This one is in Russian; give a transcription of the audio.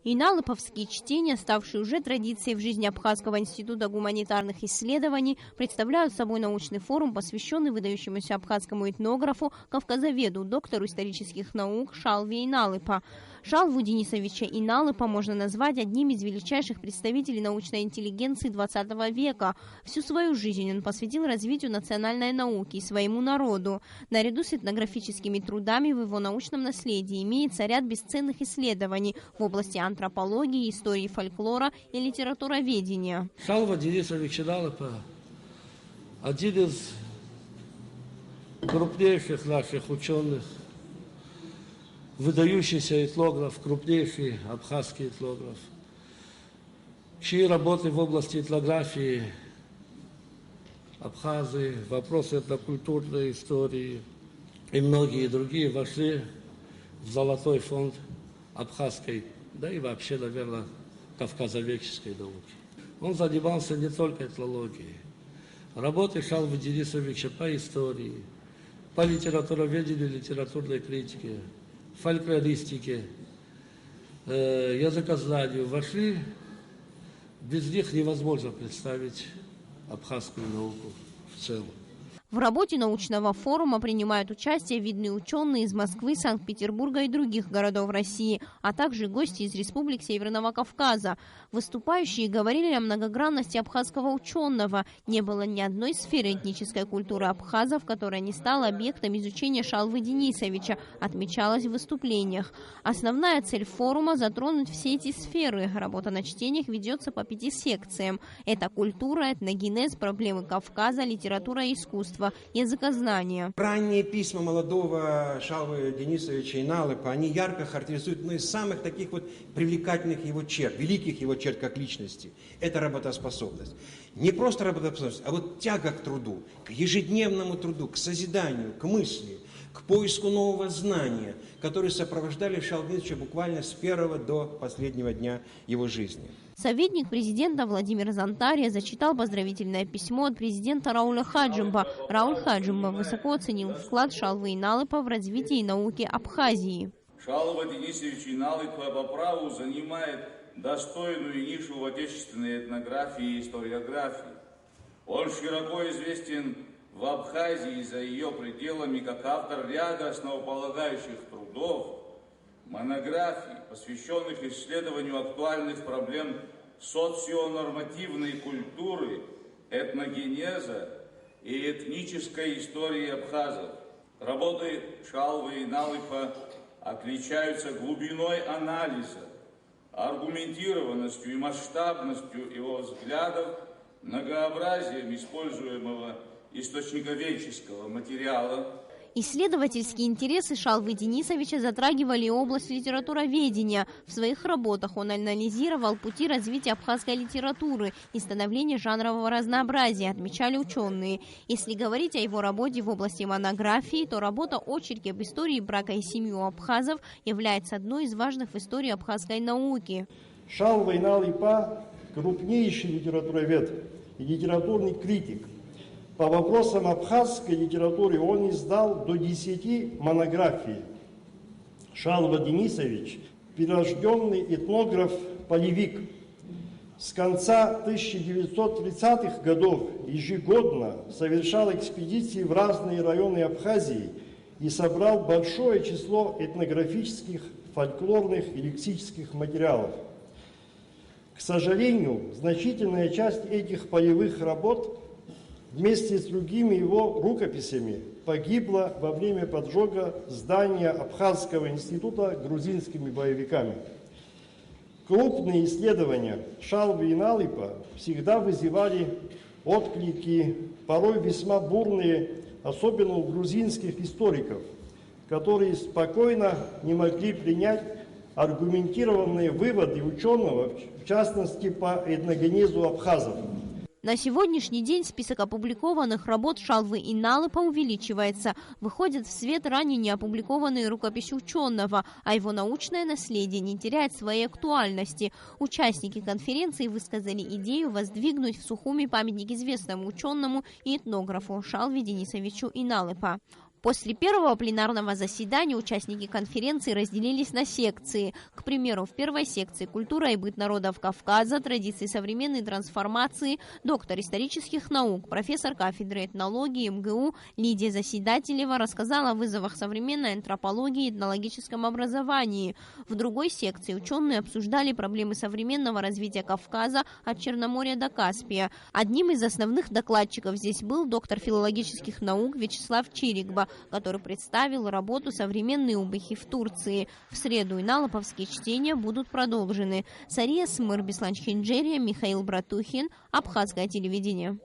Иналыповские чтения, ставшие уже традицией в жизни Абхазского института гуманитарных исследований, представляют собой научный форум, посвященный выдающемуся абхазскому этнографу, кавказоведу, доктору исторических наук Шалве Иналыпа. Шалву Денисовича Иналыпа можно назвать одним из величайших представителей научной интеллигенции XX века. Всю свою жизнь он посвятил развитию национальной науки и своему народу. Наряду с этнографическими трудами в его научном наследии имеется ряд бесценных исследований в области антропологии, истории фольклора и литературоведения. Шалва Денисович Иналыпа – один из крупнейших наших ученых, выдающийся этнограф, крупнейший абхазский этнограф, чьи работы в области этнографии, Абхазии, вопросы этнокультурной истории и многие другие вошли в золотой фонд абхазской, да и вообще, наверное, кавказоведческой науки. Он занимался не только этнологией. Работы Шалвы Денисовича по истории, по литературоведению, литературной критике, фольклористике, языкознанию вошли. Без них невозможно представить абхазскую науку в целом. В работе научного форума принимают участие видные ученые из Москвы, Санкт-Петербурга и других городов России, а также гости из республик Северного Кавказа. Выступающие говорили о многогранности абхазского ученого. Не было ни одной сферы этнической культуры абхазов, которая не стала объектом изучения Шалвы Денисовича, отмечалось в выступлениях. Основная цель форума – затронуть все эти сферы. Работа на чтениях ведется по 5 секциям. Это культура, этногенез, проблемы Кавказа, литература и искусство, языкознание. Ранние письма молодого Шалвы Денисовича Иналыпа, они ярко характеризуют одну из самых таких вот привлекательных его черт, великих его черт как личности. Это работоспособность. Не просто работоспособность, а вот тяга к труду, к ежедневному труду, к созиданию, к мысли, к поиску нового знания, которые сопровождали Шалву Денисовича буквально с первого до последнего дня его жизни. Советник президента Владимир Зантария зачитал поздравительное письмо от президента Рауля Хаджимба. Рауль Хаджимба высоко оценил вклад Шалвы Иналыпа в развитие науки Абхазии. Шалва Денисович Иналыпа по праву занимает достойную нишу в отечественной этнографии и историографии. Он широко известен в Абхазии за ее пределами как автор ряда основополагающих трудов, монографий, посвященных исследованию актуальных проблем соционормативной культуры, этногенеза и этнической истории абхазов. Работы Шалвы Иналыпа отличаются глубиной анализа, аргументированностью и масштабностью его взглядов, многообразием используемого источниковедческого материала. Исследовательские интересы Шалвы Денисовича затрагивали область литературоведения. В своих работах он анализировал пути развития абхазской литературы и становления жанрового разнообразия, отмечали ученые. Если говорить о его работе в области монографии, то работа «Очерки об истории брака и семьи у абхазов» является одной из важных в истории абхазской науки. Шалва Иналыпа – крупнейший литературовед и литературный критик. По вопросам абхазской литературы он издал до 10 монографий. Шалва Денисович – прирожденный этнограф-полевик. С конца 1930-х годов ежегодно совершал экспедиции в разные районы Абхазии и собрал большое число этнографических, фольклорных и лексических материалов. К сожалению, значительная часть этих полевых работ вместе с другими его рукописями погибла во время поджога здания Абхазского института грузинскими боевиками. Крупные исследования Шалвы Иналыпа всегда вызывали отклики, порой весьма бурные, особенно у грузинских историков, которые спокойно не могли принять аргументированные выводы ученого, в частности по этногенезу абхазов. На сегодняшний день список опубликованных работ Шалвы Иналыпа увеличивается. Выходят в свет ранее не опубликованные рукописи ученого, а его научное наследие не теряет своей актуальности. Участники конференции высказали идею воздвигнуть в Сухуми памятник известному ученому и этнографу Шалве Денисовичу Иналыпа. После первого пленарного заседания участники конференции разделились на секции. К примеру, в первой секции «Культура и быт народов Кавказа. Традиции современной трансформации» доктор исторических наук, профессор кафедры этнологии МГУ Лидия Заседателева рассказала о вызовах современной антропологии и этнологическом образовании. В другой секции ученые обсуждали проблемы современного развития Кавказа от Черноморья до Каспия. Одним из основных докладчиков здесь был доктор филологических наук Вячеслав Чирикба, который представил работу «Современные убыхи в Турции». В среду иналоповские чтения будут продолжены. Сария Смыр, Беслан Чинджерия, Михаил Братухин, Абхазское телевидение.